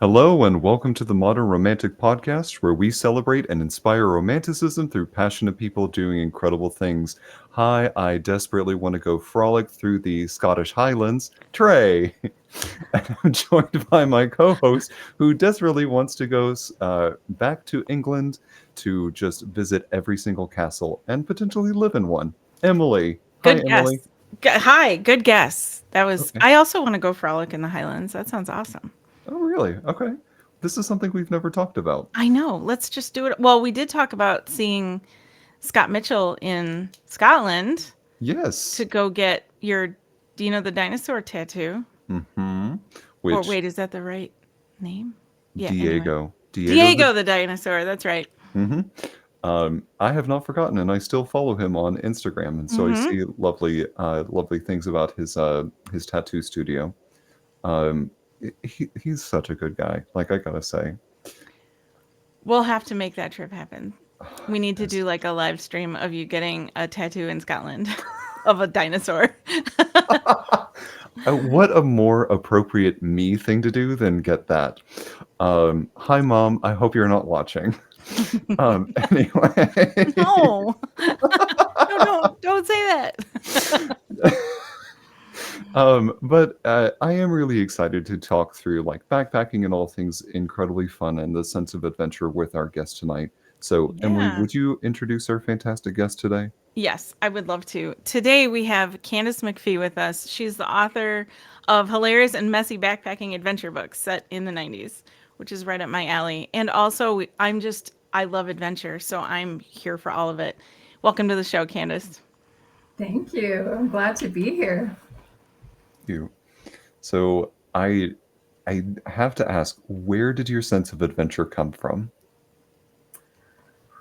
Hello and welcome to the Modern Romantic Podcast, where we celebrate and inspire romanticism through passionate people doing incredible things. Hi, I desperately want to go frolic through the Scottish Highlands, Trey. And I'm joined by my co-host, who desperately wants to go back to England to just visit every single castle and potentially live in one. Emily. Hi, Good guess. Emily. Hi, good guess. That was. Okay. I also want to go frolic in the Highlands. That sounds awesome. Oh, really? Okay. This is something we've never talked about. I know. Let's just do it. Well, we did talk about seeing Scott Mitchell in Scotland to Yes. go get your, do you know the dinosaur tattoo? Mm-hmm. Or Which wait, is that the right name? Yeah. Anyway, Diego the Diego the dinosaur. That's right. hmm I have not forgotten, and I still follow him on Instagram, and so I Mm-hmm. see lovely things about his tattoo studio. Um, he's such a good guy. Like I gotta say, We'll have to make that trip happen. We need to yes. do like a live stream of you getting a tattoo in Scotland of a dinosaur. What a more appropriate me thing to do than get that. Hi, Mom. I hope you're not watching. Anyway. No. No, don't say that. But I am really excited to talk through like backpacking and all things incredibly fun and the sense of adventure with our guest tonight. So, Emily, Yeah. would you introduce our fantastic guest today? Yes, I would love to. Today we have Candace MacPhie with us. She's the author of hilarious and messy backpacking adventure books set in the 90s, which is right up my alley. And also, I love adventure, so I'm here for all of it. Welcome to the show, Candace. Thank you. I'm glad to be here. You. So, I have to ask, where did your sense of adventure come from?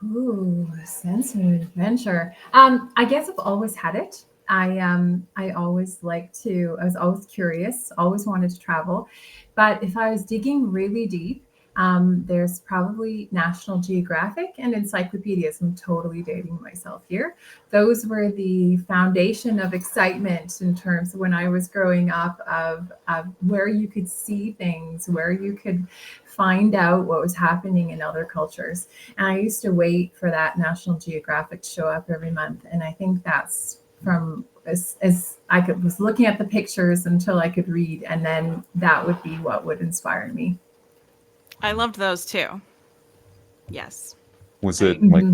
Ooh, a sense of adventure. I guess I've always had it. I always I was always curious, always wanted to travel. But if I was digging really deep, there's probably National Geographic and encyclopedias. I'm totally dating myself here. Those were the foundation of excitement in terms of when I was growing up of where you could see things, where you could find out what was happening in other cultures. And I used to wait for that National Geographic to show up every month. And I think that's from as was looking at the pictures until I could read. And then that would be what would inspire me. I loved those too. Yes. Was I it like,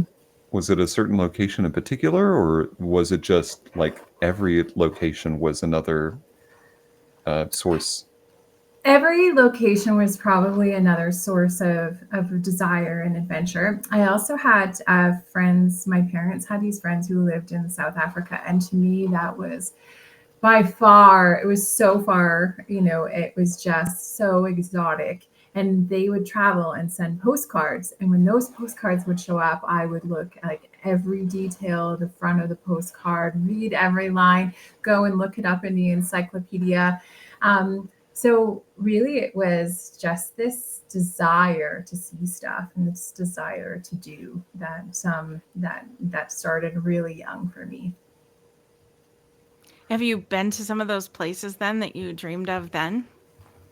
was it a certain location in particular, or was it just like every location was another source? Every location was probably another source of desire and adventure. I also had friends, my parents had these friends who lived in South Africa. And to me, that was by far, it was so far, it was just so exotic. And they would travel and send postcards. And when those postcards would show up, I would look at like every detail, the front of the postcard, read every line, go and look it up in the encyclopedia. So really it was just this desire to see stuff and this desire to do that started really young for me. Have you been to some of those places then that you dreamed of then?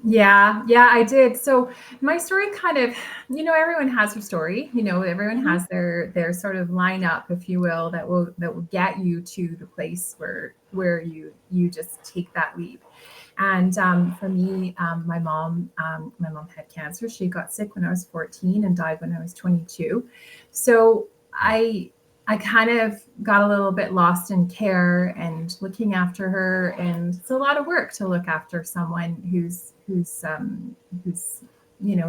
Yeah, I did. So my story kind of, everyone has their story. Everyone Hmm. has their sort of lineup, if you will, that will get you to the place where you just take that leap. And for me, my mom had cancer. She got sick when I was 14 and died when I was 22. So I kind of got a little bit lost in care and looking after her, and it's a lot of work to look after someone who's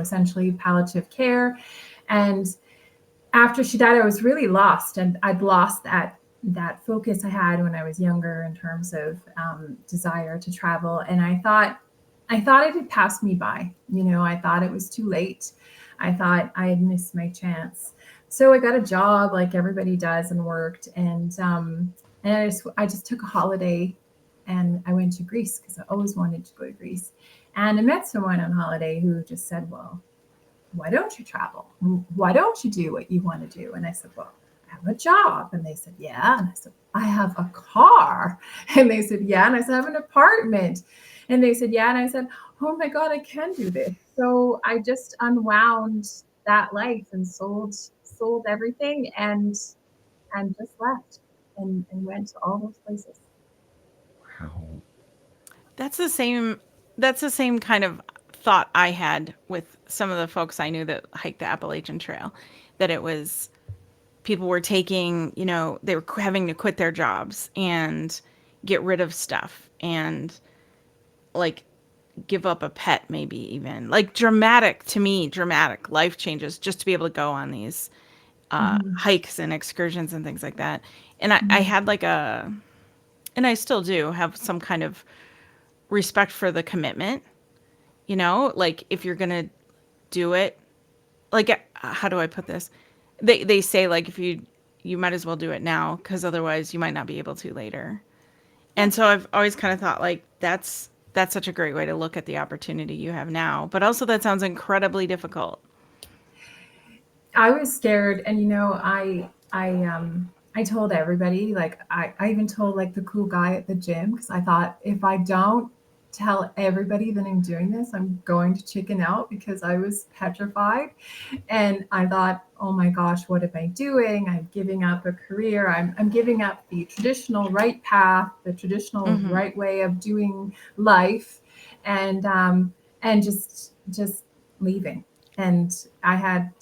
essentially palliative care. And after she died, I was really lost, and I'd lost that focus I had when I was younger in terms of desire to travel. And I thought it had passed me by. I thought it was too late. I thought I had missed my chance. So I got a job like everybody does and worked, and I just took a holiday, and I went to Greece because I always wanted to go to Greece. And I met someone on holiday who just said, "Well, why don't you travel? Why don't you do what you want to do?" And I said, "Well, I have a job." And they said, "Yeah." And I said, "I have a car." And they said, "Yeah." And I said, "I have an apartment." And they said, "Yeah." And I said, "Oh my God, I can do this." so I just unwound that life and sold everything and just left and went to all those places. Wow. That's the same that's the same kind of thought I had with some of the folks I knew that hiked the Appalachian Trail, that it was people were taking, they were having to quit their jobs and get rid of stuff and like give up a pet, maybe even like dramatic life changes just to be able to go on these Mhm. hikes and excursions and things like that. And I Mhm. had like and I still do have some kind of respect for the commitment, like if you're going to do it, like, how do I put this? They say like if you might as well do it now because otherwise you might not be able to later. Yeah. And so I've always kind of thought like that's such a great way to look at the opportunity you have now. But also that sounds incredibly difficult. I was scared, and I told everybody, like I even told like the cool guy at the gym, because I thought if I don't tell everybody that I'm doing this, I'm going to chicken out, because I was petrified. And I thought, oh my gosh, what am I doing? I'm giving up a career. I'm giving up the traditional right path, the traditional Mm-hmm. right way of doing life, and just leaving. And I had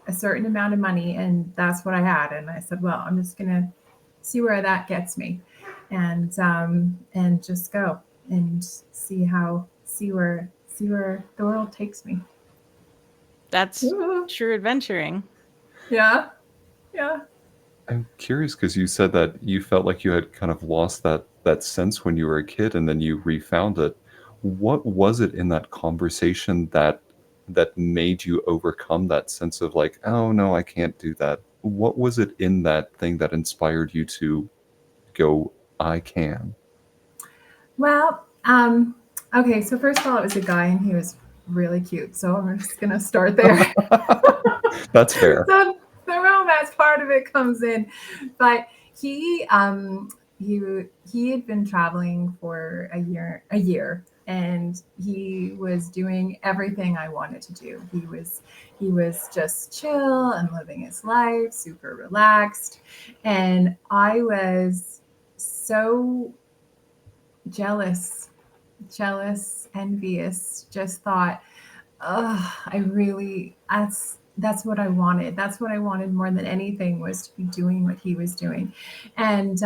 a certain amount of money, and that's what I had. And I said, well, I'm just gonna see where that gets me, and just go and see where the world takes me. That's Woo. true adventuring. Yeah, yeah. I'm curious because you said that you felt like you had kind of lost that sense when you were a kid and then you refound it. What was it in that conversation that made you overcome that sense of like, oh no, I can't do that? What was it in that thing that inspired you to go, I can? Well, okay. So first of all, it was a guy, and he was really cute. So I'm just gonna start there. That's fair. So the romance part of it comes in, but he he had been traveling for a year, and he was doing everything I wanted to do. He was just chill and living his life, super relaxed, and I was so jealous, envious, just thought, oh, that's what I wanted. That's what I wanted more than anything, was to be doing what he was doing. And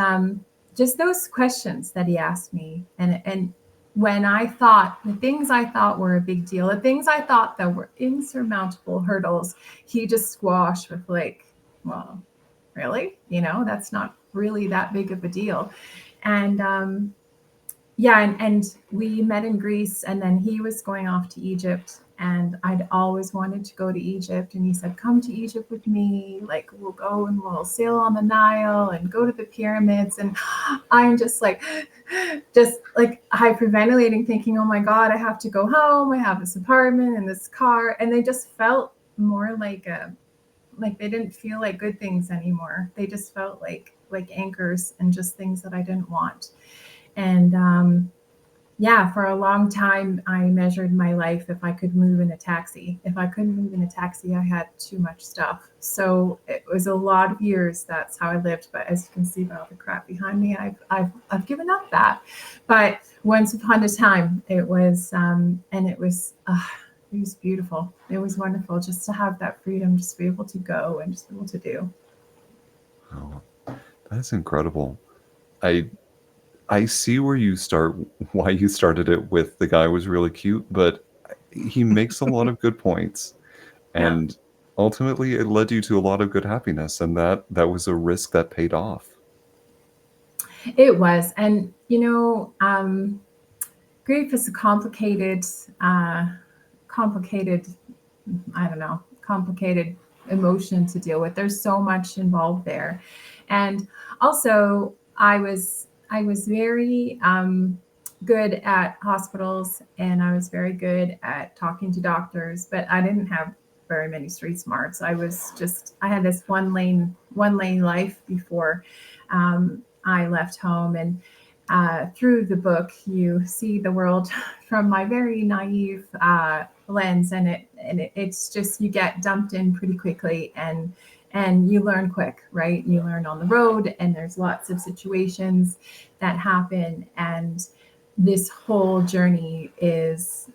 just those questions that he asked me, and when I thought the things I thought were a big deal, the things I thought that were insurmountable hurdles, he just squashed with like, well, really? That's not really that big of a deal. And yeah, and we met in Greece, and then he was going off to Egypt, and I'd always wanted to go to Egypt, and he said, come to Egypt with me, like we'll go and we'll sail on the Nile and go to the pyramids. And I'm just like hyperventilating, thinking, oh my God, I have to go home, I have this apartment and this car. And they just felt more like they didn't feel like good things anymore. They just felt like anchors and just things that I didn't want. And yeah, for a long time, I measured my life if I could move in a taxi. If I couldn't move in a taxi, I had too much stuff. So it was a lot of years. That's how I lived. But as you can see by all the crap behind me, I've given up that. But once upon a time, and it was beautiful. It was wonderful just to have that freedom, just to be able to go and just be able to do. Oh, that's incredible. I I see why you started it with the guy was really cute, but he makes a lot of good points, Yeah. and ultimately it led you to a lot of good happiness, and that was a risk that paid off. It was. And, grief is a uh, complicated, I don't know, complicated emotion to deal with. There's so much involved there. And also, I was very good at hospitals, and I was very good at talking to doctors, but I didn't have very many street smarts. I had this one lane life before I left home. And through the book, you see the world from my very naive lens, and it's just you get dumped in pretty quickly, and you learn quick, right? You learn on the road, and there's lots of situations that happen, and this whole journey is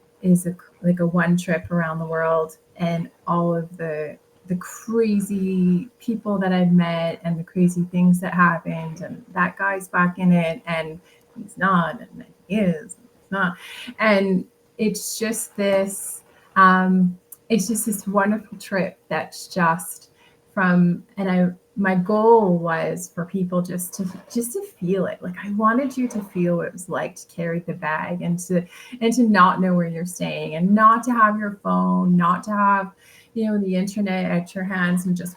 like a one trip around the world, and all of the crazy people that I've met and the crazy things that happened, and that guy's back in it and he's not, and he is, he's not. And it's just this wonderful trip that's just from, and my goal was for people just to feel it. Like I wanted you to feel what it was like to carry the bag and to not know where you're staying, and not to have your phone, not to have, the internet at your hands, and just,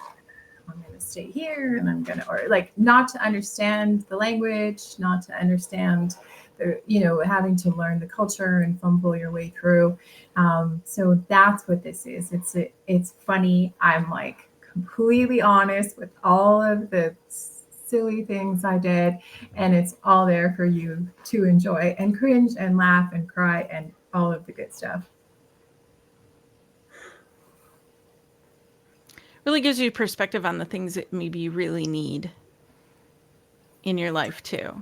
I'm going to stay here and I'm going to, or like not to understand the language, not to understand the, having to learn the culture and fumble your way through. So that's what this is. It's funny. I'm like completely honest with all of the silly things I did, and it's all there for you to enjoy and cringe and laugh and cry and all of the good stuff. Really gives you perspective on the things that maybe you really need in your life too.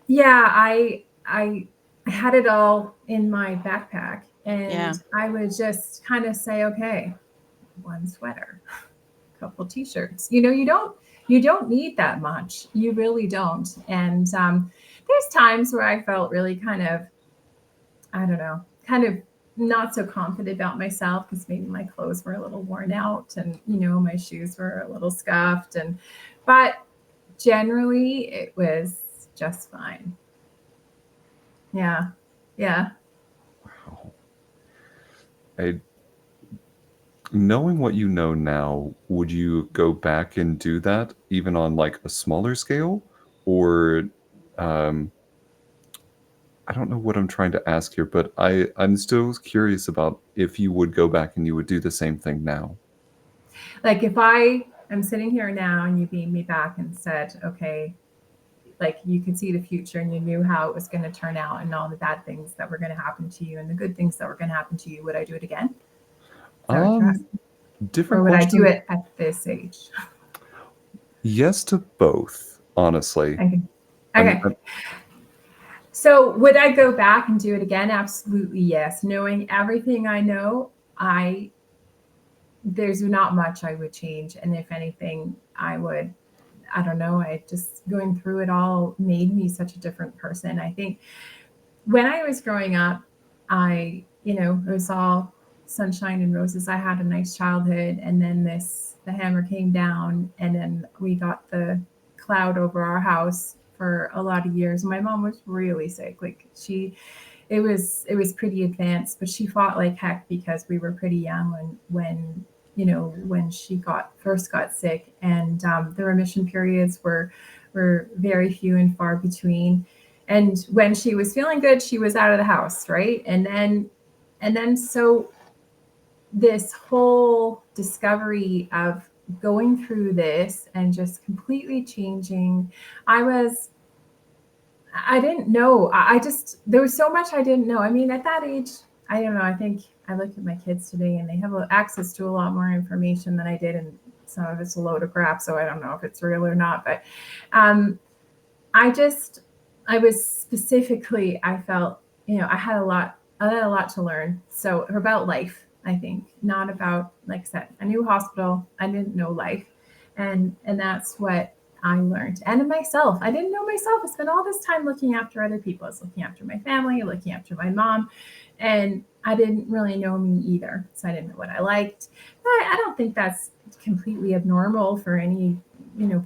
Yeah, I had it all in my backpack, and I would just kind of say, okay, one sweater, a couple t-shirts. You don't need that much. You really don't. And there's times where I felt really kind of, I don't know, kind of not so confident about myself, because maybe my clothes were a little worn out, and my shoes were a little scuffed, but generally it was just fine. Yeah. Wow. Knowing what you know now, would you go back and do that even on like a smaller scale? Or I don't know what I'm trying to ask here, but I'm still curious about if you would go back and you would do the same thing now. Like if I am sitting here now and you beamed me back and said, okay, like you could see the future and you knew how it was going to turn out and all the bad things that were going to happen to you and the good things that were going to happen to you, would I do it again? Is that what you're asking? Different Or would question. I do it at this age? Yes to both, honestly. Okay. So would I go back and do it again? Absolutely, yes. Knowing everything I know, there's not much I would change. And if anything, I don't know, just going through it all made me such a different person. I think when I was growing up, it was all sunshine and roses. I had a nice childhood, and then the hammer came down, and then we got the cloud over our house for a lot of years. My mom was really sick. Like it was pretty advanced, but she fought like heck because we were pretty young when she first got sick, and the remission periods were very few and far between. And when she was feeling good, she was out of the house, right? And then so this whole discovery of going through this and just completely changing, I didn't know. There was so much I didn't know. I mean, at that age, I don't know. I think I look at my kids today and they have access to a lot more information than I did. And some of it's a load of crap. So I don't know if it's real or not, but I felt, I had a lot to learn. So about life, I think, not about, like I said, a new hospital. I didn't know life. And that's what I learned. And in myself, I didn't know myself. I spent all this time looking after other people. I was looking after my family, looking after my mom, and I didn't really know me either. So I didn't know what I liked. But I don't think that's completely abnormal for any,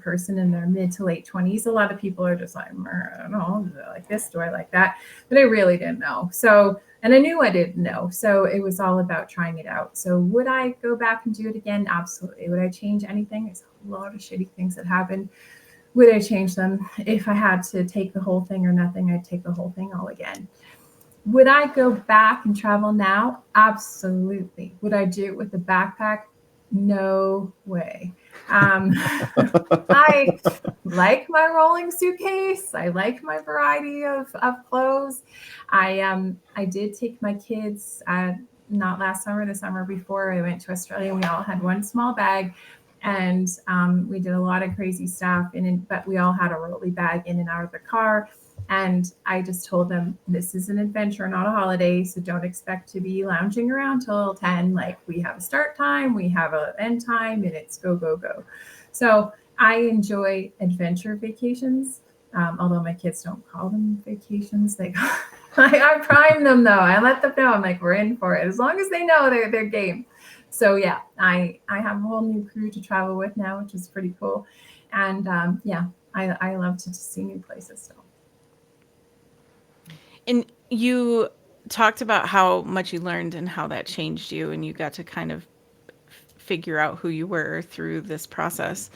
person in their mid to late 20s. A lot of people are just like, I don't know, do I like this? Do I like that? But I really didn't know. So, and I knew I didn't know. So it was all about trying it out. So would I go back and do it again? Absolutely. Would I change anything? There's a lot of shitty things that happened. Would I change them? If I had to take the whole thing or nothing, I'd take the whole thing all again. Would I go back and travel now? Absolutely. Would I do it with a backpack? No way. Um, I like my rolling suitcase. I like my variety of clothes. I did take my kids not last summer, the summer before. I went to Australia. We all had one small bag, and we did a lot of crazy stuff. But we all had a rolly bag in and out of the car. And I just told them, this is an adventure, not a holiday. So don't expect to be lounging around till 10. Like, we have a start time, we have an end time, and it's go, go, go. So I enjoy adventure vacations. Although my kids don't call them vacations. I prime them though. I let them know. I'm like, we're in for it. As long as they know they're game. So yeah, I have a whole new crew to travel with now, which is pretty cool. And yeah, I love to see new places still. And you talked about how much you learned and how that changed you, and you got to kind of figure out who you were through this process.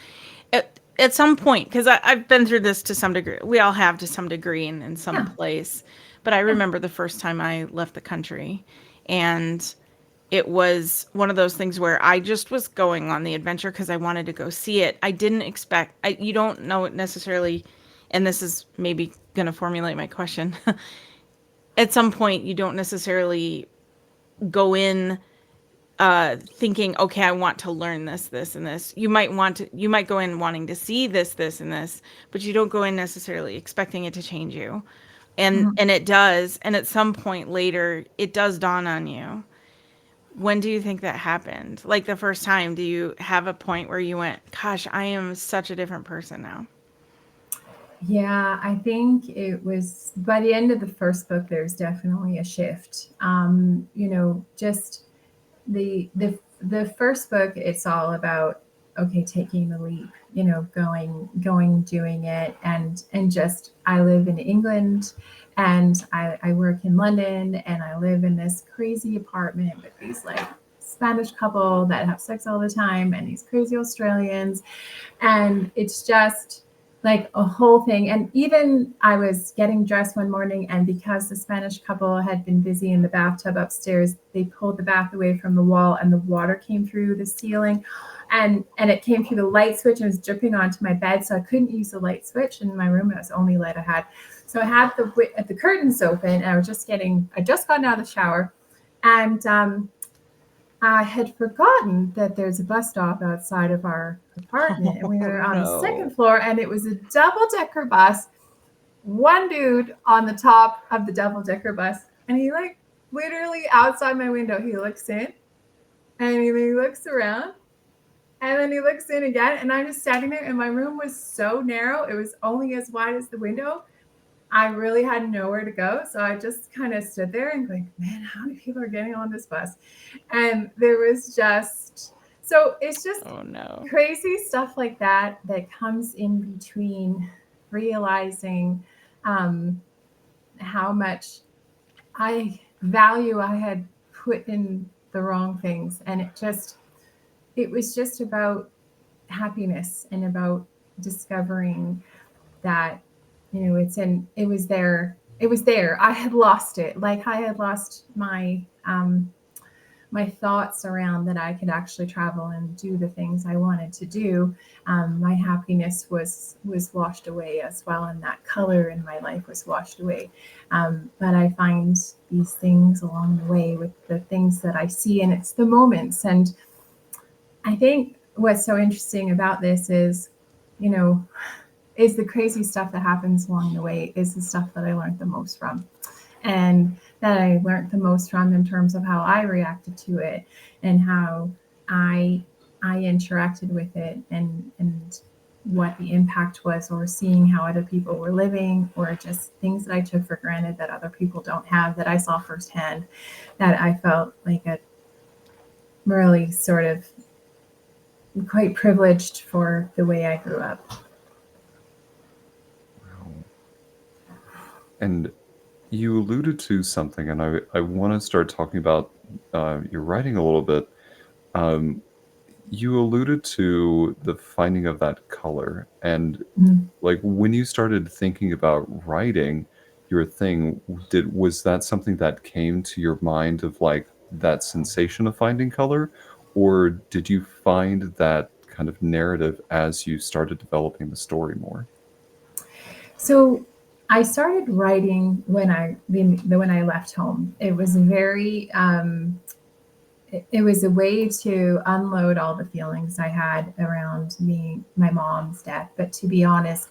At some point, because I've been through this to some degree, we all have to some degree in some place. But I remember the first time I left the country, and it was one of those things where I just was going on the adventure because I wanted to go see it. I didn't expect, you don't know it necessarily, and this is maybe going to formulate my question. At some point, you don't necessarily go in thinking, okay, I want to learn this, this, and this. You might go in wanting to see this, this, and this, but you don't go in necessarily expecting it to change you. And it does. And at some point later, it does dawn on you. When do you think that happened? Like the first time, do you have a point where you went, gosh, I am such a different person now? Yeah, I think it was by the end of the first book, there's definitely a shift. Just the first book, it's all about, okay, taking the leap, going, doing it. And just, I live in England, and I work in London, and I live in this crazy apartment with these like Spanish couple that have sex all the time, and these crazy Australians. And it's just like a whole thing. And even I was getting dressed one morning, and because the Spanish couple had been busy in the bathtub upstairs, they pulled the bath away from the wall, and the water came through the ceiling, and it came through the light switch and was dripping onto my bed. So I couldn't use the light switch in my room. It was the only light I had. So I had the curtains open, and I just gotten out of the shower, and I had forgotten that there's a bus stop outside of our apartment, and we were on the second floor, and it was a double-decker bus. One dude on the top of the double-decker bus, and he like literally outside my window, he looks in, and he looks around, and then he looks in again, and I'm just standing there, and my room was so narrow, it was only as wide as the window. I really had nowhere to go. So I just kind of stood there and like, man, how many people are getting on this bus? And there was so it's just crazy stuff like that comes in between realizing how much I had put in the wrong things. And it was just about happiness and about discovering that, it was there. I had lost it. Like I had lost my thoughts around that I could actually travel and do the things I wanted to do. My happiness was washed away as well. And that color in my life was washed away. But I find these things along the way with the things that I see, and it's the moments. And I think what's so interesting about this is, is the crazy stuff that happens along the way is the stuff that I learned the most from, and that I learned the most from in terms of how I reacted to it and how I interacted with it, and what the impact was, or seeing how other people were living, or just things that I took for granted that other people don't have, that I saw firsthand, that I felt like a really sort of quite privileged for the way I grew up. And you alluded to something, and I want to start talking about your writing a little bit. You alluded to the finding of that color, and like when you started thinking about writing your thing, was that something that came to your mind of like that sensation of finding color, or did you find that kind of narrative as you started developing the story more? So I started writing when I left home. It was very it was a way to unload all the feelings I had around my mom's death. But to be honest,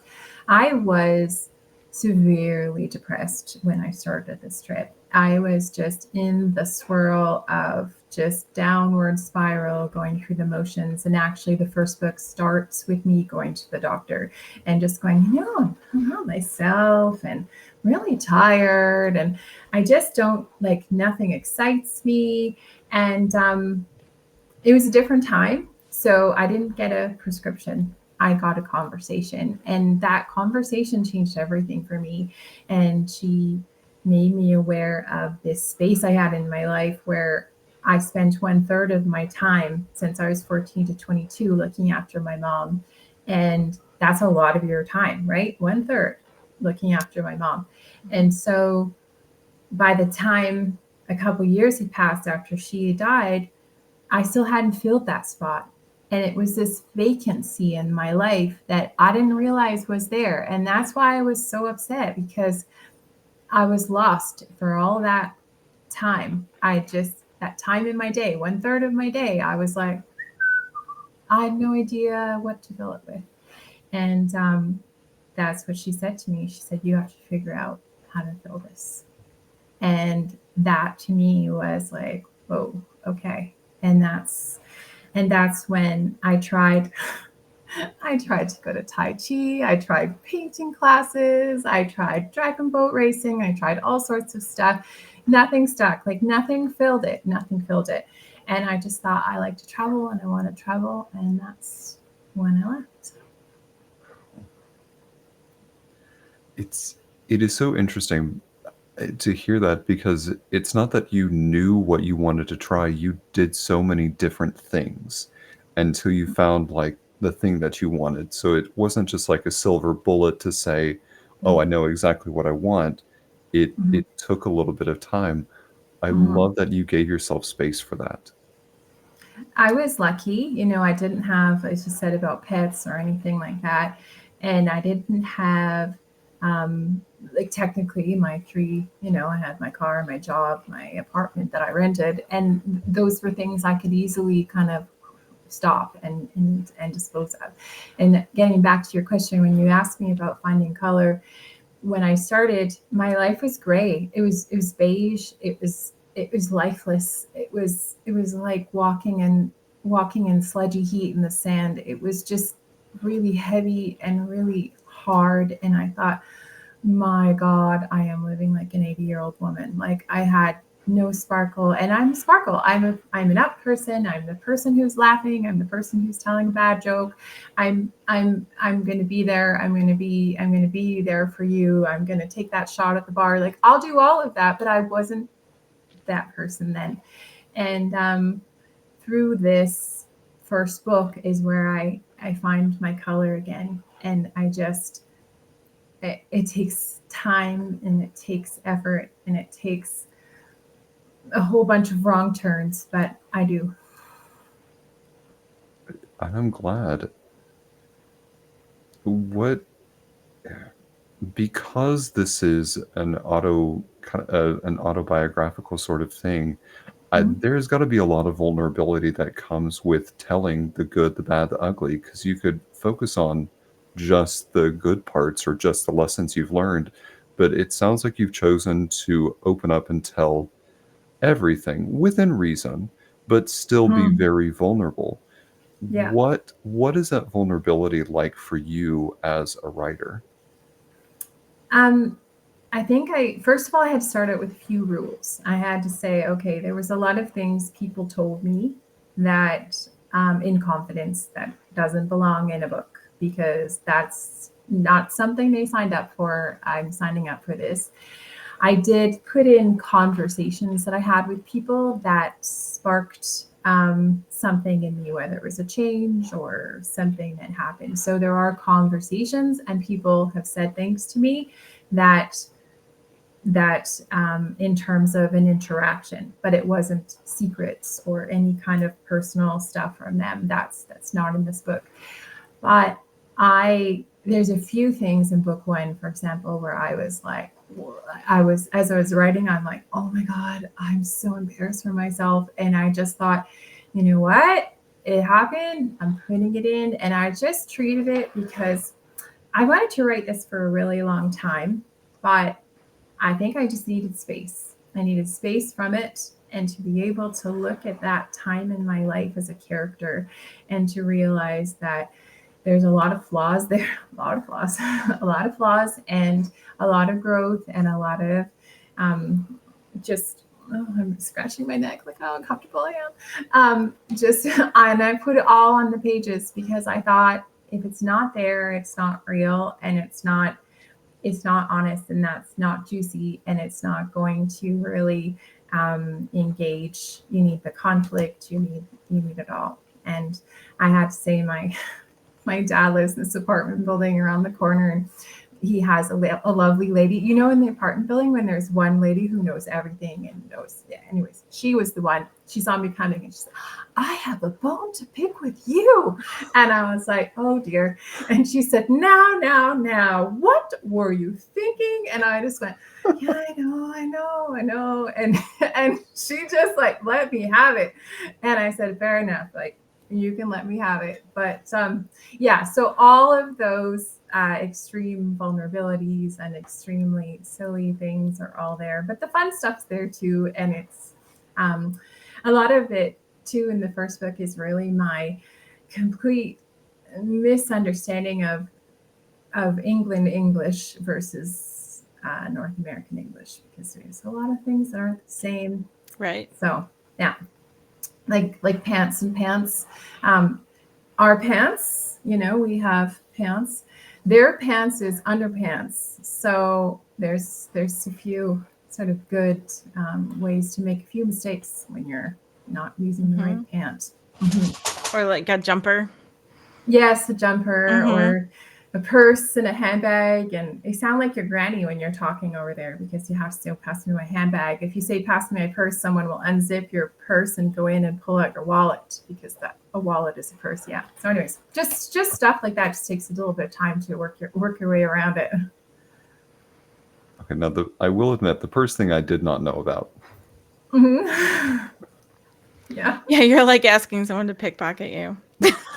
I was severely depressed when I started this trip. I was just in the swirl of just downward spiral going through the motions. And actually, the first book starts with me going to the doctor and just going, I'm not myself and really tired. And I just don't like, nothing excites me. And it was a different time. So I didn't get a prescription. I got a conversation. And that conversation changed everything for me. And she made me aware of this space I had in my life where I spent 1/3 of my time since I was 14 to 22 looking after my mom. And that's a lot of your time, right? 1/3 looking after my mom. And so by the time a couple years had passed after she died, I still hadn't filled that spot. And it was this vacancy in my life that I didn't realize was there. And that's why I was so upset, because I was lost for all that time. That time in my day, 1/3 of my day, I was like, I had no idea what to fill it with. And that's what she said to me. She said, you have to figure out how to fill this. And that to me was like, whoa, okay. And that's when I tried to go to Tai Chi. I tried painting classes. I tried dragon boat racing. I tried all sorts of stuff. Nothing stuck. Like nothing filled it. Nothing filled it. And I just thought I like to travel and I want to travel. And that's when I left. It is so interesting to hear that, because it's not that you knew what you wanted to try. You did so many different things until you found like the thing that you wanted. So it wasn't just like a silver bullet to say, oh, I know exactly what I want. It took a little bit of time. I love that you gave yourself space for that. I was lucky, I didn't have, as you said, about pets or anything like that. And I didn't have, like technically my three, I had my car, my job, my apartment that I rented. And those were things I could easily kind of stop and dispose of. And getting back to your question, when you asked me about finding color, when I started, my life was gray. It was beige. It was lifeless. It was like walking in sludgy heat in the sand. It was just really heavy and really hard. And I thought, my God, I am living like an 80-year-old woman. Like I had no sparkle, and I'm sparkle. I'm an up person. I'm the person who's laughing. I'm the person who's telling a bad joke. I'm going to be there. I'm going to be there for you. I'm going to take that shot at the bar. Like I'll do all of that, but I wasn't that person then. And through this first book is where I find my color again. And it takes time and it takes effort and it takes a whole bunch of wrong turns, but I do. I'm glad. Because this is an autobiographical sort of thing, there's got to be a lot of vulnerability that comes with telling the good, the bad, the ugly, because you could focus on just the good parts or just the lessons you've learned, but it sounds like you've chosen to open up and tell everything within reason, but still be very vulnerable. Yeah. What is that vulnerability like for you as a writer? I think first of all, I had to start out with a few rules. I had to say, okay, there was a lot of things people told me that in confidence that doesn't belong in a book, because that's not something they signed up for. I'm signing up for this. I did put in conversations that I had with people that sparked something in me, whether it was a change or something that happened. So there are conversations, and people have said things to me that that in terms of an interaction, but it wasn't secrets or any kind of personal stuff from them. That's not in this book. But there's a few things in book one, for example, where I was like, as I was writing, I'm like, oh my God, I'm so embarrassed for myself. And I just thought, you know what? It happened. I'm putting it in. And I just treated it because I wanted to write this for a really long time, but I think I just needed space. I needed space from it and to be able to look at that time in my life as a character and to realize that there's a lot of flaws there, a lot of flaws, a lot of flaws and a lot of growth and a lot of I'm scratching my neck, look how uncomfortable I am. And I put it all on the pages because I thought if it's not there, it's not real and it's not honest and that's not juicy and it's not going to really engage. You need the conflict, you need it all. And I had to say my dad lives in this apartment building around the corner and he has a lovely lady, you know, in the apartment building when there's one lady who knows everything and knows. Yeah, anyways, she was the one. She saw me coming and she said, I have a bone to pick with you. And I was like, oh dear. And she said, now, what were you thinking? And I just went, yeah, I know. And she just like, let me have it. And I said, fair enough. Like, you can let me have it. But yeah, so all of those extreme vulnerabilities and extremely silly things are all there, but the fun stuff's there too. And it's a lot of it too in the first book is really my complete misunderstanding of England English versus North American English, because there's a lot of things that aren't the same. Right. So yeah, like pants and pants. Our pants, you know, we have pants. Their pants is underpants. So there's a few sort of good ways to make a few mistakes when you're not using the right pant. Or like a jumper. Yes, a jumper or a purse and a handbag. And you sound like your granny when you're talking over there because you have to say, pass me my handbag. If you say, pass me my purse, someone will unzip your purse and go in and pull out your wallet because a wallet is a purse. Yeah. So anyways, just stuff like that just takes a little bit of time to work your way around it. Okay, now I will admit the purse thing I did not know about. Yeah. Yeah, you're like asking someone to pickpocket you.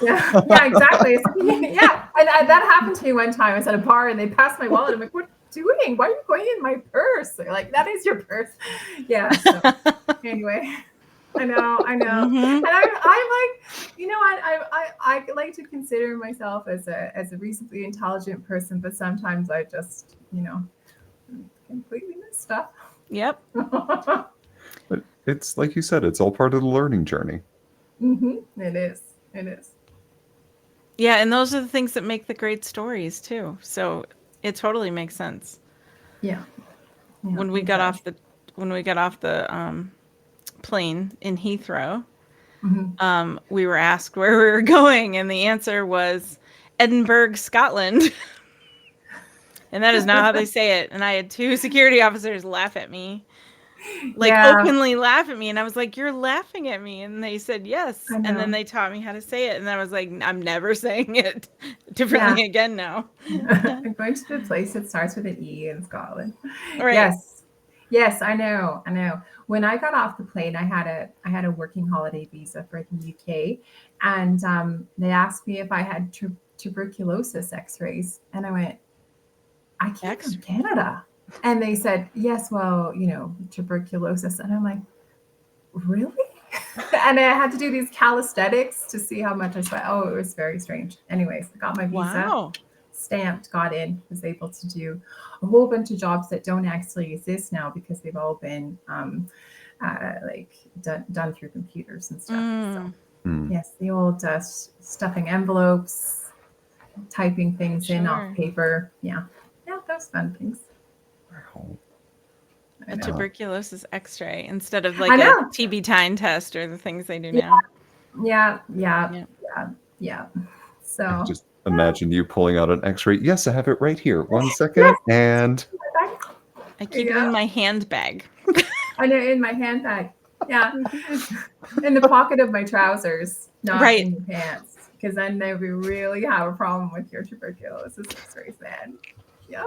Yeah, exactly. Yeah, and that happened to me one time. I was at a bar and they passed my wallet. I'm like, what are you doing? Why are you going in my purse? They're like, that is your purse. Yeah. So anyway, I know. And I'm like, you know what? I like to consider myself as a reasonably intelligent person, but sometimes I just, you know, completely miss stuff. Yep. But it's like you said, it's all part of the learning journey. It is. Yeah, and those are the things that make the great stories too. So it totally makes sense. Yeah. When we got off the plane in Heathrow, we were asked where we were going, and the answer was Edinburgh, Scotland. And that is not how they say it. And I had two security officers laugh at me. Openly laugh at me, and I was like, you're laughing at me, and they said yes, and then they taught me how to say it, and I was like, I'm never saying it differently again now. I'm going to the place that starts with an E in Scotland. Right. Yes, I know. When I got off the plane, I had a working holiday visa for the UK, and they asked me if I had tuberculosis X-rays, and I went, I came from Canada. And they said, yes, well, you know, tuberculosis. And I'm like, really? And I had to do these calisthenics to see how much I sweat. Oh, it was very strange. Anyways, I got my visa stamped, got in, was able to do a whole bunch of jobs that don't actually exist now because they've all been done through computers and stuff. So yes, the old stuffing envelopes, typing things in off paper. Yeah, those fun things. A tuberculosis X-ray instead of like a TB time test or the things they do now. Yeah. So I just imagine you pulling out an X-ray. Yes, I have it right here. 1 second, and I keep it in my handbag. I know, in my handbag. Yeah. In the pocket of my trousers, not Right. in your pants. Because then they would really have a problem with your tuberculosis x-rays then. Yeah.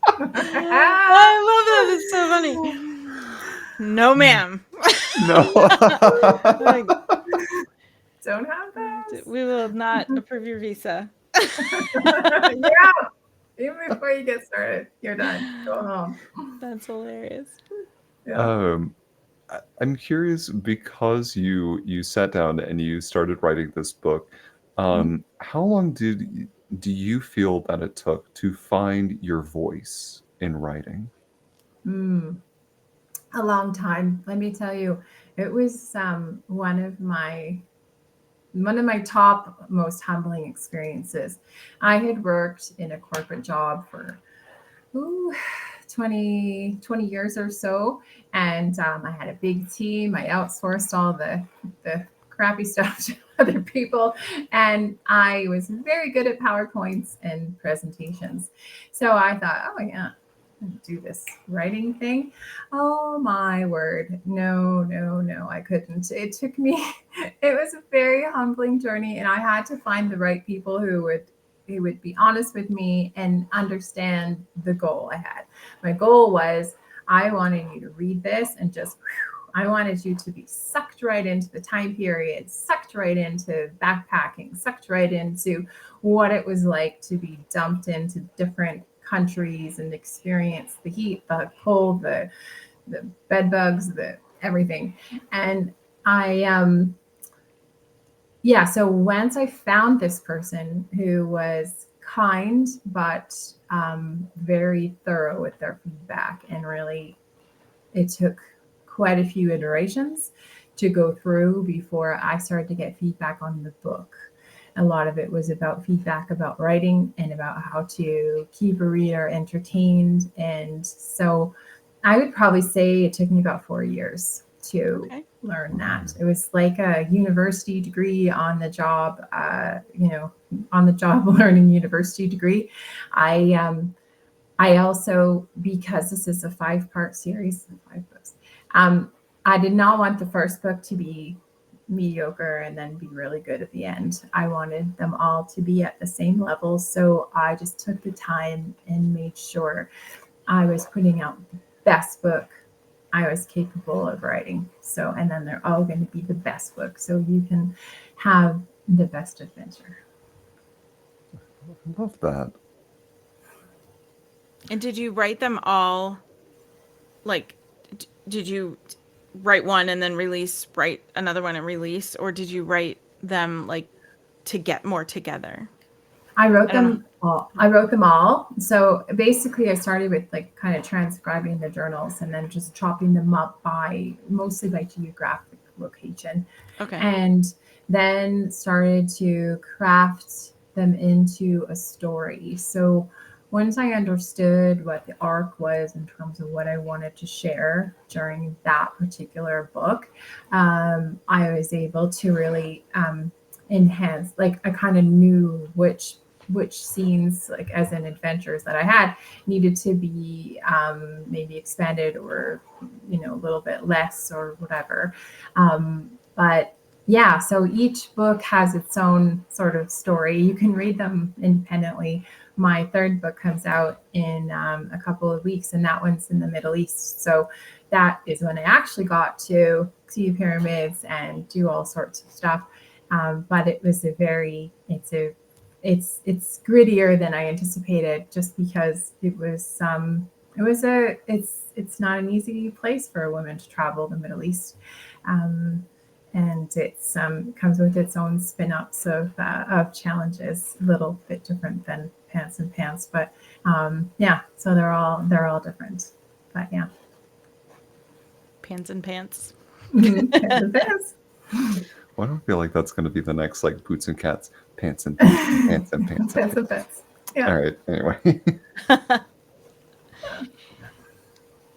I love that. It's so funny. No, ma'am. No. Like, Don't have those. we will not approve your visa. Yeah. Even before you get started, you're done. Go home. That's hilarious. Yeah. I'm curious, because you sat down and you started writing this book. How long do you feel that it took to find your voice in writing? A long time. Let me tell you, it was one of my top most humbling experiences. I had worked in a corporate job for ooh, 20 years or so. And I had a big team. I outsourced all the crappy stuff to other people. And I was very good at PowerPoints and presentations. So I thought, oh, yeah, do this writing thing. Oh my word. No, no, no, I couldn't. It took me, it was a very humbling journey. And I had to find the right people who would be honest with me and understand the goal I had. My goal was I wanted you to read this and just, I wanted you to be sucked right into the time period, sucked right into backpacking, sucked right into what it was like to be dumped into different countries and experience the heat, the cold, the bed bugs, the everything. And so once I found this person who was kind but very thorough with their feedback, and really it took quite a few iterations to go through before I started to get feedback on the book. A lot of it was about feedback about writing and about how to keep a reader entertained. And so I would probably say it took me about 4 years to learn that. It was like a university degree on the job, on the job learning university degree. I also, because this is a 5-part series, 5 books, I did not want the first book to be mediocre and then be really good at the end. I wanted them all to be at the same level. So I just took the time and made sure I was putting out the best book I was capable of writing. So, and then they're all going to be the best book. So you can have the best adventure. I love that. And did you write them all? Like, did you write one and then write another one and release? Or did you write them like to get more together? I wrote them all. So basically I started with like kind of transcribing the journals and then just chopping them up mostly by geographic location. Okay. And then started to craft them into a story. So once I understood what the arc was in terms of what I wanted to share during that particular book, I was able to really enhance, like I kind of knew which scenes, like as in adventures that I had, needed to be maybe expanded or a little bit less or whatever. But yeah, so each book has its own sort of story. You can read them independently. My 3rd book comes out in a couple of weeks, and that one's in the Middle East. So that is when I actually got to see pyramids and do all sorts of stuff. But it was it's grittier than I anticipated, just because it's not an easy place for a woman to travel the Middle East. And it comes with its own spin-ups of challenges, a little bit different than Pants and Pants, but so they're all different. But yeah, Pants and Pants. Pants and Pants. Well, I don't feel like that's going to be the next, like, Boots and Cats, Pants and Pants, Pants and Pants. Pants and Pants. Yeah. All right. Anyway.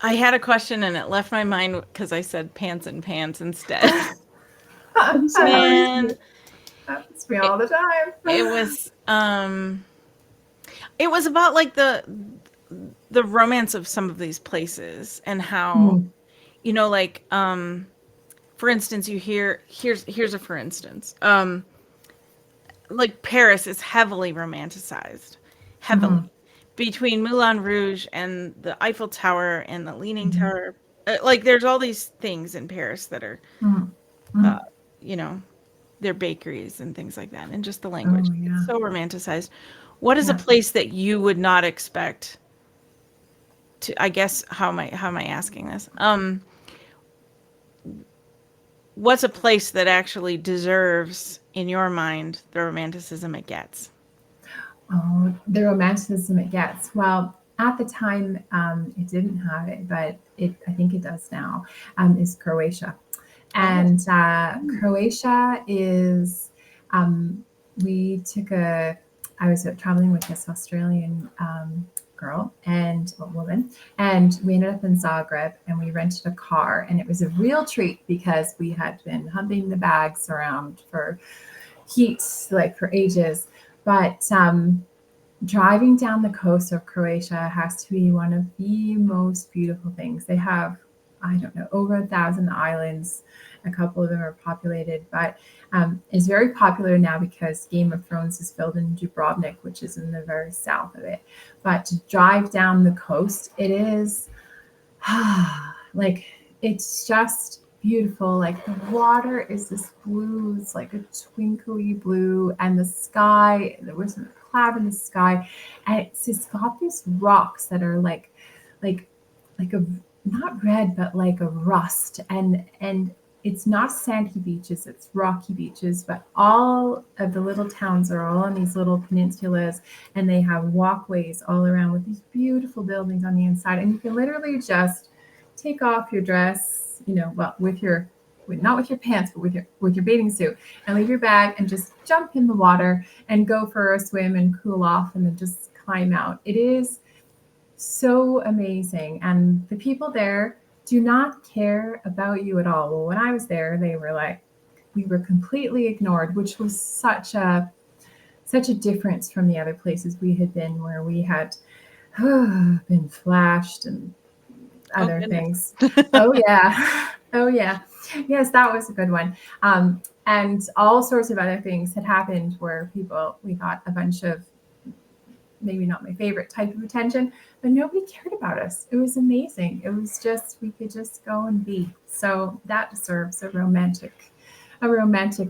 I had a question and it left my mind because I said Pants and Pants instead. Man, happens to me all the time. it was about like the romance of some of these places and how, Mhm. like, for instance, here's a for instance. Like Paris is heavily romanticized, Mhm. heavily, between Moulin Rouge and the Eiffel Tower and the Leaning Mhm. Tower. Like there's all these things in Paris that are, Mhm. uh, Mhm. you know, they're bakeries and things like that, and just the language. Oh It's yeah. so romanticized. What is a Yeah. place that you would not expect to? I guess how am I asking this? What's a place that actually deserves, in your mind, the romanticism it gets? Oh, the romanticism it gets. Well, at the time, it didn't have it, but I think it does now, is Croatia. Oh, And Croatia is, um, we took I was traveling with this Australian girl and a woman, and we ended up in Zagreb and we rented a car. And it was a real treat because we had been humping the bags around for heat, like for ages. But driving down the coast of Croatia has to be one of the most beautiful things. They have, I don't know, over 1,000 islands. A couple of them are populated, but it's very popular now because Game of Thrones is filmed in Dubrovnik, which is in the very south of it. But to drive down the coast, it is like it's just beautiful. Like the water is this blue, it's like a twinkly blue, and the sky, there was a cloud in the sky, and it's got these rocks that are like like a not red but like a rust, and it's not sandy beaches, it's rocky beaches, but all of the little towns are all on these little peninsulas, and they have walkways all around with these beautiful buildings on the inside, and you can literally just take off your dress, well, not with your pants, but with your bathing suit, and leave your bag and just jump in the water and go for a swim and cool off, and then just climb out. It is so amazing, and the people there do not care about you at all. Well, when I was there, they were like, we were completely ignored, which was such a difference from the other places we had been, where we had been flashed and oh other goodness. things. Oh yeah. Oh yeah. Yes, that was a good one. And all sorts of other things had happened where we got a bunch of, maybe not my favorite type of attention, but nobody cared about us. It was amazing. It was just, we could just go and be. So that deserves a romantic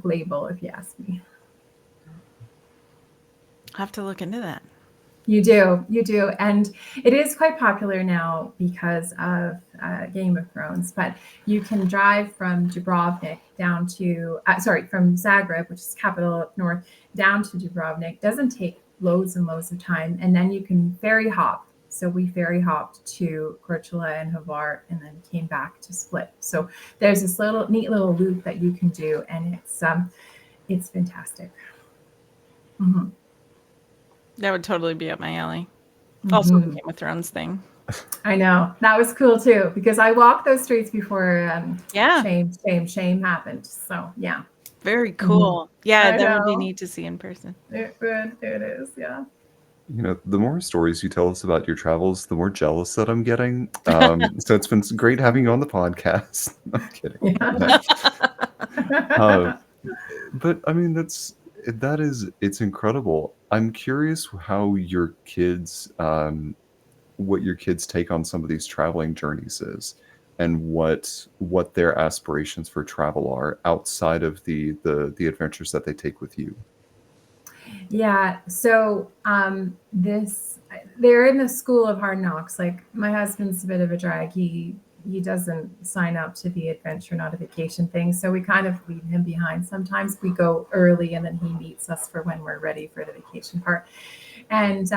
label, if you ask me. I'll have to look into that. You do, and it is quite popular now because of Game of Thrones. But you can drive from Dubrovnik down to, from Zagreb, which is capital up north, down to Dubrovnik. Doesn't take loads and loads of time, and then you can ferry hop. So we ferry hopped to Korčula and Hvar, and then came back to Split. So there's this neat little loop that you can do, and it's fantastic. Hmm. That would totally be up my alley. Also, the Hmm. Game of Thrones thing. I know that was cool too because I walked those streets before Yeah, shame happened. So yeah. very Hmm. cool. Yeah, I that would be know neat to see in person. it is. Yeah. The more stories you tell us about your travels, the more jealous that I'm getting. So it's been great having you on the podcast. I'm kidding. No. Yeah. Uh, but I mean, it's incredible. I'm curious how your kids, what your kids' take on some of these traveling journeys is, and what their aspirations for travel are outside of the adventures that they take with you. Yeah. So they're in the school of hard knocks. Like my husband's a bit of a drag. He doesn't sign up to the adventure, not a vacation thing. So we kind of leave him behind. Sometimes we go early and then he meets us for when we're ready for the vacation part. And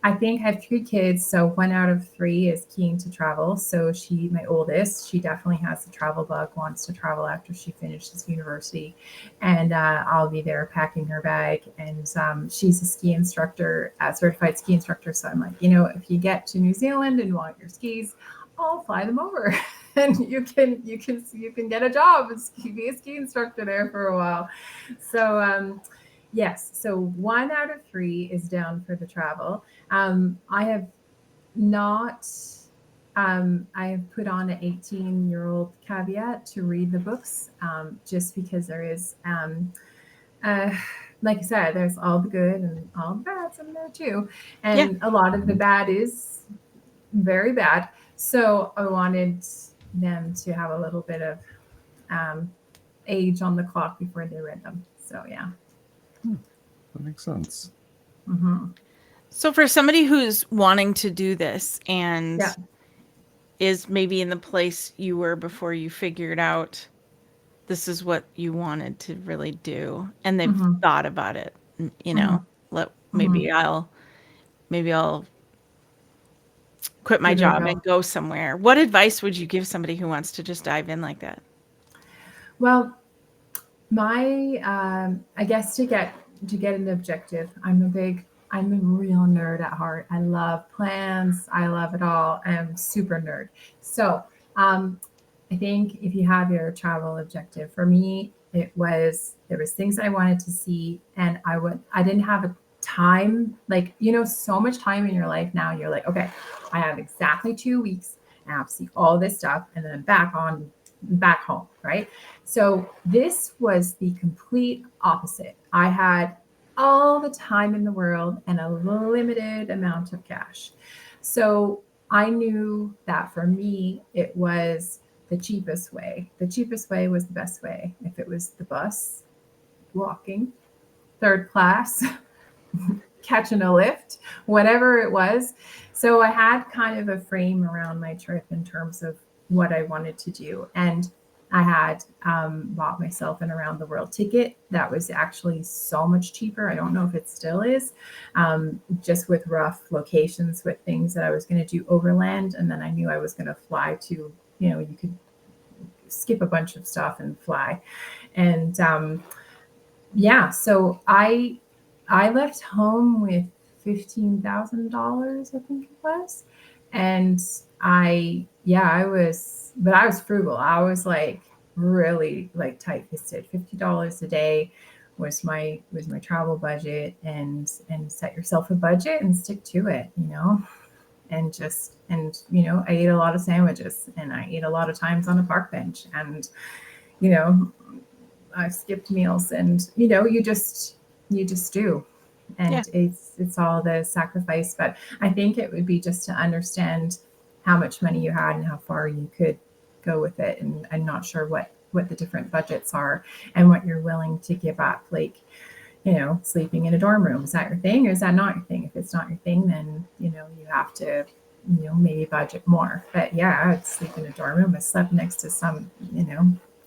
I think I have 3 kids, so 1 out of 3 is keen to travel. So my oldest, she definitely has the travel bug, wants to travel after she finishes university, and I'll be there packing her bag. And she's a ski instructor, a certified ski instructor. So I'm like, if you get to New Zealand and want your skis, I'll fly them over, and you can get a job and be a ski instructor there for a while. So yes, so 1 out of 3 is down for the travel. I have not. I have put on an 18-year-old caveat to read the books, just because there is, uh, like I said, there's all the good and all the bad's in there too, and a lot of the bad is very bad. So I wanted them to have a little bit of age on the clock before they read them. So yeah. That makes sense. Mm-hmm. So for somebody who's wanting to do this and Yeah. is maybe in the place you were before you figured out this is what you wanted to really do, and they've Mm-hmm. thought about it, you know, maybe I'll quit my Give it a job go. and go somewhere. What advice would you give somebody who wants to just dive in like that? Well, my I guess to get an objective, I'm a real nerd at heart. I love plans. I love it all. I'm super nerd. So I think if you have your travel objective, for me, there was things I wanted to see, and I didn't have a time, like, so much time in your life now. You're like, okay, I have exactly 2 weeks, and I have to see all this stuff, and then back home, right? So this was the complete opposite. I had all the time in the world and a limited amount of cash. So I knew that for me, it was the cheapest way. The cheapest way was the best way. If it was the bus, walking, third class, catching a lift, whatever it was. So I had kind of a frame around my trip in terms of what I wanted to do. And I had bought myself an around the world ticket that was actually so much cheaper. I don't know if it still is, just with rough locations with things that I was going to do overland. And then I knew I was going to fly to, you could skip a bunch of stuff and fly. And yeah, so I left home with $15,000, I think it was. And I was frugal. I was like really like tight-fisted. $50 a day was my travel budget, and set yourself a budget and stick to it, and I ate a lot of sandwiches, and I ate a lot of times on a park bench, and I skipped meals, and you just do. And it's all the sacrifice. But I think it would be just to understand how much money you had and how far you could go with it. And I'm not sure what the different budgets are and what you're willing to give up. Like, sleeping in a dorm room, is that your thing or is that not your thing? If it's not your thing, then you have to maybe budget more. But yeah, I would sleep in a dorm room. I slept next to some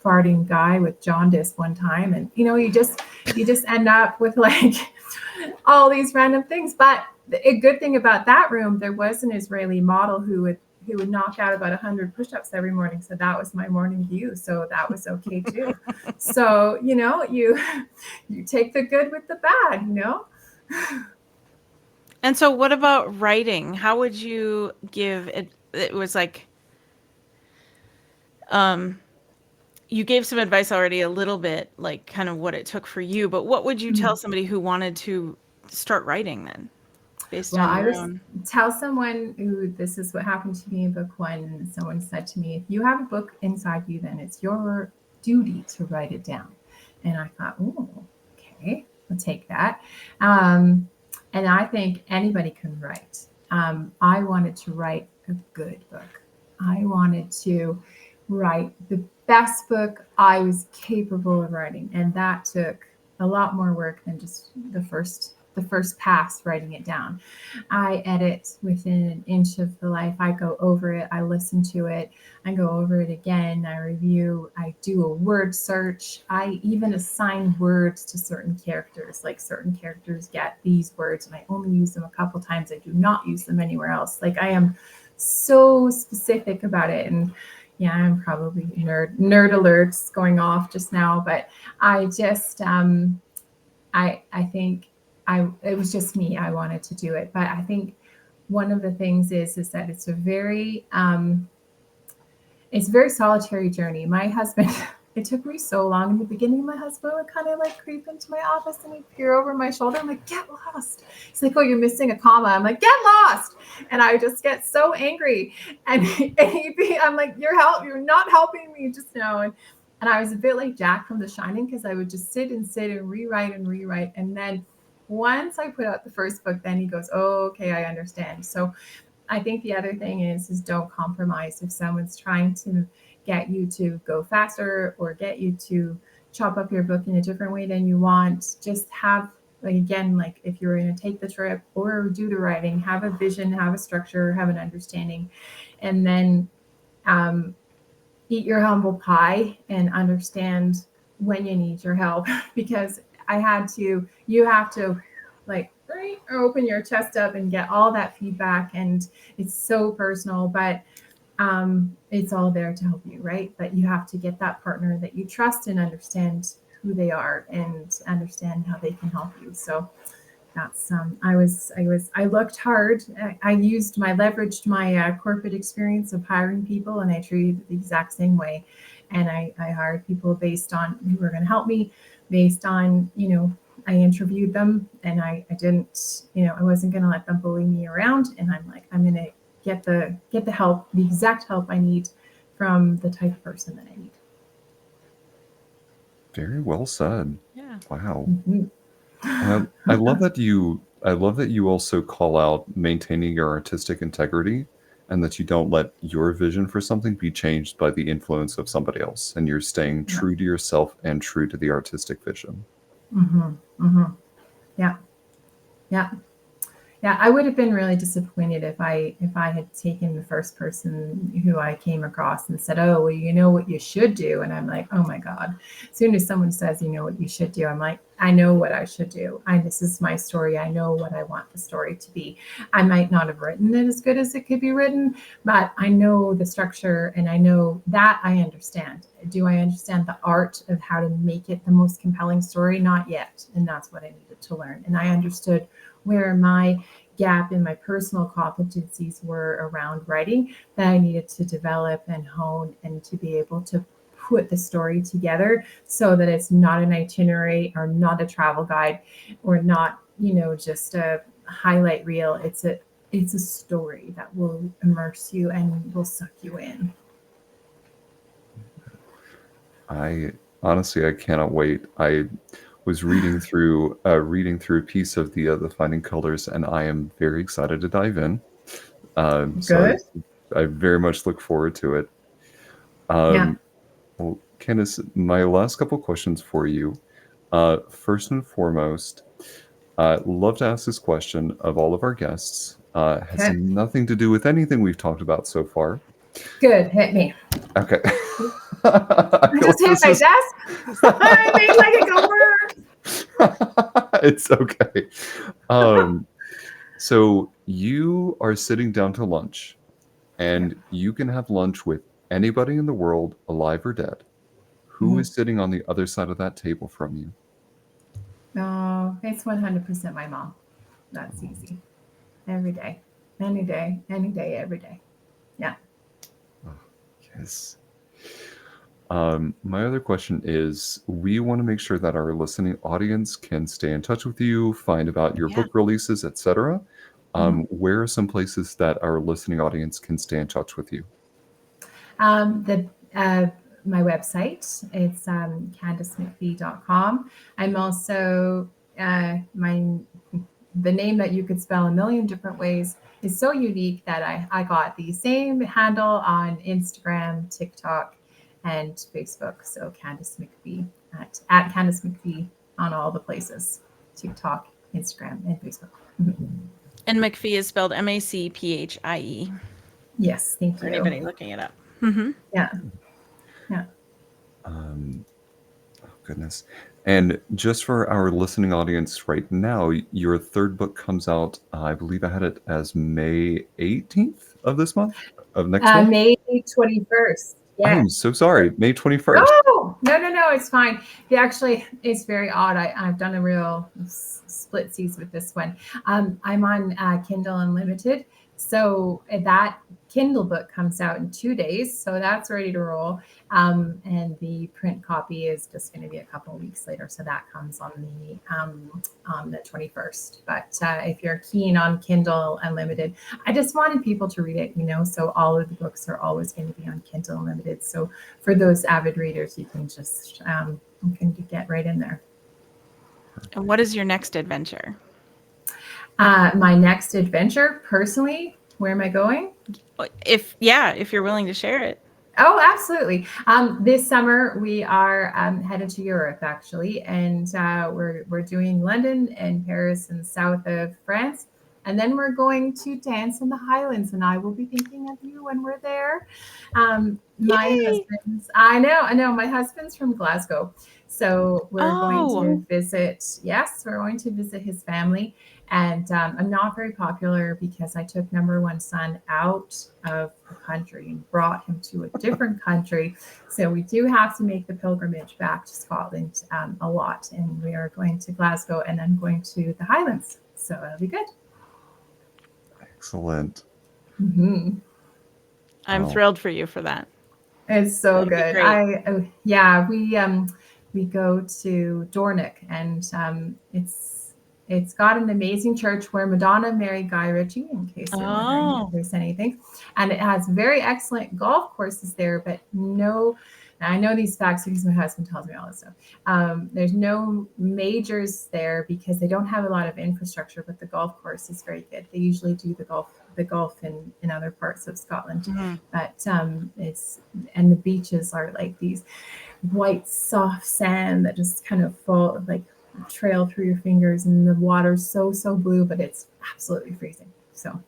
farting guy with jaundice one time, and you just end up with like all these random things. But a good thing about that room, there was an Israeli model who would knock out about 100 push-ups every morning, so that was my morning view, so that was okay too. So you take the good with the bad. And so what about writing? How would you give it? It was like you gave some advice already a little bit, like kind of what it took for you, but what would you tell somebody who wanted to start writing then, based on your own? Tell someone who this is what happened to me in book 1. And someone said to me, if you have a book inside you, then it's your duty to write it down. And I thought, oh, okay, I'll take that. And I think anybody can write. I wanted to write a good book. I wanted to write the best book I was capable of writing, and that took a lot more work than just the first pass writing it down. I edit within an inch of the life. I go over it, I listen to it, I go over it again, I review, I do a word search. I even assign words to certain characters, like certain characters get these words and I only use them a couple times. I do not use them anywhere else. Like, I am so specific about it. And yeah, I'm probably nerd alerts going off just now, but I just I think it was just me. I wanted to do it, but I think one of the things is that it's a very solitary journey. My husband it took me so long in the beginning. My husband would kind of like creep into my office and he'd peer over my shoulder. I'm like, get lost. He's like, oh, you're missing a comma. I'm like, get lost. And I would just get so angry. And I'm like, you're not helping me just now. And I was a bit like Jack from The Shining, because I would just sit and rewrite and rewrite. And then once I put out the first book, then he goes, oh, okay, I understand. So I think the other thing is don't compromise. If someone's trying to get you to go faster or get you to chop up your book in a different way than you want, just have, like, again, like if you're going to take the trip or do the writing, have a vision, have a structure, have an understanding, and then eat your humble pie and understand when you need your help. Because you have to like open your chest up and get all that feedback, and it's so personal, but it's all there to help you, right? But you have to get that partner that you trust and understand who they are and understand how they can help you. So that's I looked hard. I leveraged my corporate experience of hiring people, and I treated it the exact same way. And I hired people based on who were going to help me, based on, I interviewed them, and I didn't, I wasn't going to let them bully me around. And I'm like, I'm going to get the help, the exact help I need from the type of person that I need. Very well said. Yeah. Wow. Mhm. I love that you also call out maintaining your artistic integrity, and that you don't let your vision for something be changed by the influence of somebody else, and you're staying Yeah. true to yourself and true to the artistic vision. Mm-hmm. Mm-hmm. Yeah. Yeah. Yeah, I would have been really disappointed if I had taken the first person who I came across and said, "Oh, well, you know what you should do," and I'm like, "Oh my God!" As soon as someone says, "You know what you should do," I'm like, "I know what I should do. This is my story. I know what I want the story to be. I might not have written it as good as it could be written, but I know the structure, and I know that I understand. Do I understand the art of how to make it the most compelling story? Not yet, and that's what I needed to learn. And I understood where my gap in my personal competencies were around writing that I needed to develop and hone, and to be able to put the story together so that it's not an itinerary or not a travel guide or not, just a highlight reel. It's a story that will immerse you and will suck you in. I cannot wait. I was reading through a piece of the Finding Colors, and I am very excited to dive in. So Good. I very much look forward to it. Yeah. Well, Candace, my last couple questions for you. First and foremost, love to ask this question of all of our guests. Has Okay. nothing to do with anything we've talked about so far. Good. Hit me. Okay. I just hit my desk. I made like it go brrr. It's okay. So you are sitting down to lunch, and you can have lunch with anybody in the world, alive or dead. Who is sitting on the other side of that table from you? No, it's 100% my mom. That's easy. Every day, any day, every day. Yeah. Oh, yes. My other question is, we want to make sure that our listening audience can stay in touch with you, find about your Yeah. book releases, etc. Mhm. Where are some places that our listening audience can stay in touch with you? The my website, it's CandaceMacPhie.com. I'm also the name that you could spell a million different ways is so unique that I got the same handle on Instagram, TikTok, and Facebook. So Candace MacPhie at Candace MacPhie on all the places: TikTok, Instagram, and Facebook. And MacPhie is spelled MacPhie. Yes, thank For you. anybody looking it up. Mm-hmm. Yeah, yeah. Oh, goodness. And just for our listening audience right now, your third book comes out, I believe I had it as May 18th of this month, of next month. May 21st. I Yeah. am so sorry. May 21st. No, it's fine. Actually, it's very odd. I've done a real splitsies with this one. I'm on Kindle Unlimited. So that Kindle book comes out in 2 days, so that's ready to roll. And the print copy is just going to be a couple of weeks later, so that comes on the 21st. But if you're keen on Kindle Unlimited, I just wanted people to read it, so all of the books are always going to be on Kindle Unlimited. So for those avid readers, you can just you can get right in there. And what is your next adventure? My next adventure, personally, where am I going? If you're willing to share it. Oh, absolutely. This summer we are headed to Europe, actually, and we're doing London and Paris and the south of France, and then we're going to dance in the Highlands, and I will be thinking of you when we're there. My husband's, I know, my husband's from Glasgow, so we're going to visit. Yes, we're going to visit his family. And I'm not very popular because I took number one son out of the country and brought him to a different country. So we do have to make the pilgrimage back to Scotland a lot. And we are going to Glasgow and then going to the Highlands. So it'll be good. Excellent. Mm-hmm. I'm thrilled for you for that. It's so good. We go to Dornoch, and it's got an amazing church where Madonna married Guy Ritchie, in case you're wondering if there's anything. And it has very excellent golf courses there, but I know these facts because my husband tells me all this stuff. There's no majors there because they don't have a lot of infrastructure, but the golf course is very good. They usually do the golf in other parts of Scotland. Mm-hmm. But and the beaches are like these white, soft sand that just kind of trail through your fingers, and the water's so blue, but it's absolutely freezing. So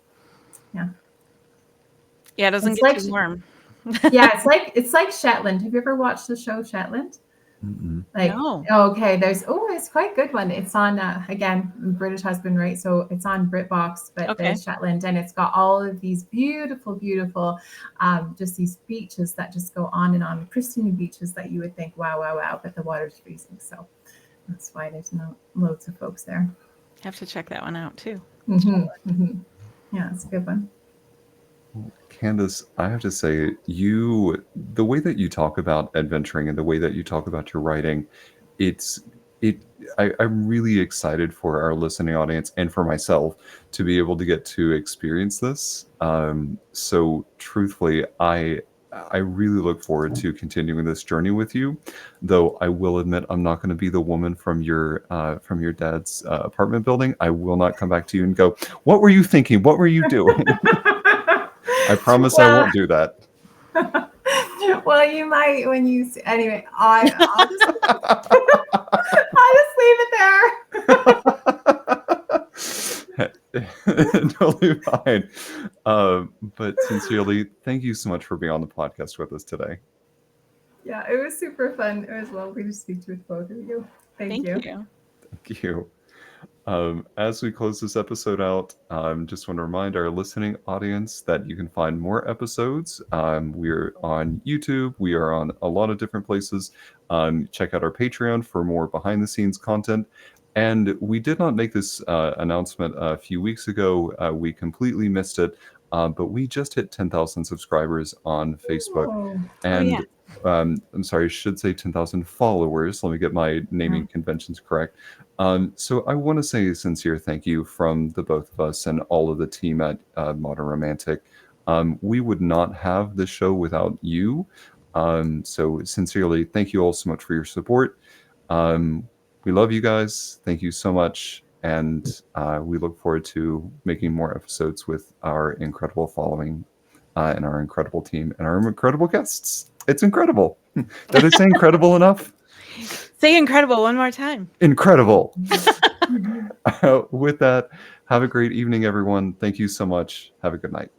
it doesn't get too warm. It's like Shetland. Have you ever watched the show Shetland? Mm-hmm. No. Okay, it's quite a good one. It's on again, British husband, right? So it's on BritBox, but there's Shetland, and it's got all of these beautiful just these beaches that just go on and on, pristine beaches that you would think wow, but the water's freezing. So that's why there's not loads of folks there. Have to check that one out too. Mm-hmm. Mm-hmm. Yeah, it's a good one. Candace, I have to say, the way that you talk about adventuring and the way that you talk about your writing, I'm really excited for our listening audience and for myself to be able to get to experience this. So truthfully, I really look forward to continuing this journey with you, though I will admit I'm not going to be the woman from your dad's apartment building. I will not come back to you and go, "What were you thinking? What were you doing?" I promise I won't do that. Well, you might when you anyway. I'll just leave it there. Totally fine. But sincerely, thank you so much for being on the podcast with us today. Yeah, it was super fun. It was lovely to speak with both of you. Thank you. Thank you. As we close this episode out, just want to remind our listening audience that you can find more episodes. We're on YouTube. We are on a lot of different places. Check out our Patreon for more behind-the-scenes content. And we did not make this announcement a few weeks ago. We completely missed it. But we just hit 10,000 subscribers on Facebook. I'm sorry, I should say 10,000 followers. Let me get my naming conventions correct. So I want to say a sincere thank you from the both of us and all of the team at Modern Romantic. We would not have this show without you. So sincerely, thank you all so much for your support. We love you guys. Thank you so much. And we look forward to making more episodes with our incredible following and our incredible team and our incredible guests. It's incredible. Did I say incredible enough? Say incredible one more time. Incredible. With that, have a great evening, everyone. Thank you so much. Have a good night.